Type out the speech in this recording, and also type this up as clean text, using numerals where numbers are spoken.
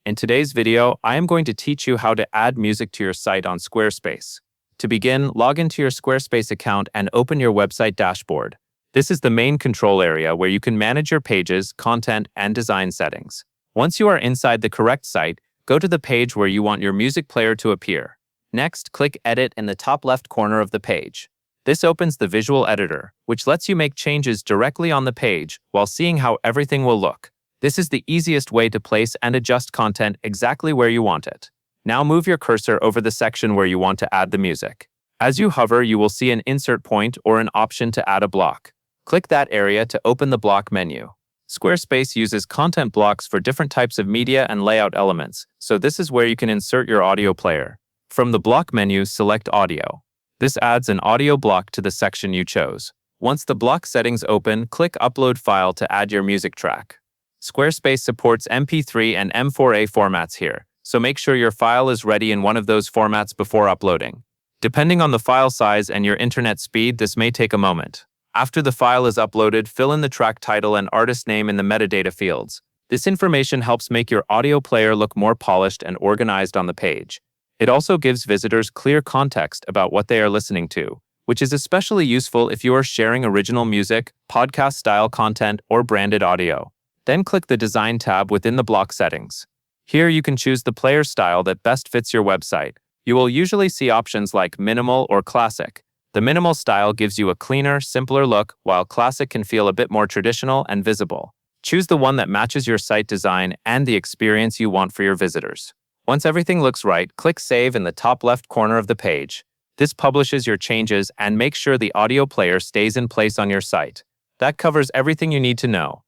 In today's video, I am going to teach you how to add music to your site on Squarespace. To begin, log into your Squarespace account and open your website dashboard. This is the main control area where you can manage your pages, content, and design settings. Once you are inside the correct site, go to the page where you want your music player to appear. Next, click Edit in the top left corner of the page. This opens the visual editor, which lets you make changes directly on the page while seeing how everything will look. This is the easiest way to place and adjust content exactly where you want it. Now move your cursor over the section where you want to add the music. As you hover, you will see an insert point or an option to add a block. Click that area to open the block menu. Squarespace uses content blocks for different types of media and layout elements, so this is where you can insert your audio player. From the block menu, select Audio. This adds an audio block to the section you chose. Once the block settings open, click Upload File to add your music track. Squarespace supports MP3 and M4A formats here, so make sure your file is ready in one of those formats before uploading. Depending on the file size and your internet speed, this may take a moment. After the file is uploaded, fill in the track title and artist name in the metadata fields. This information helps make your audio player look more polished and organized on the page. It also gives visitors clear context about what they are listening to, which is especially useful if you are sharing original music, podcast-style content, or branded audio. Then click the Design tab within the block settings. Here you can choose the player style that best fits your website. You will usually see options like Minimal or Classic. The minimal style gives you a cleaner, simpler look, while Classic can feel a bit more traditional and visible. Choose the one that matches your site design and the experience you want for your visitors. Once everything looks right, click Save in the top left corner of the page. This publishes your changes and makes sure the audio player stays in place on your site. That covers everything you need to know.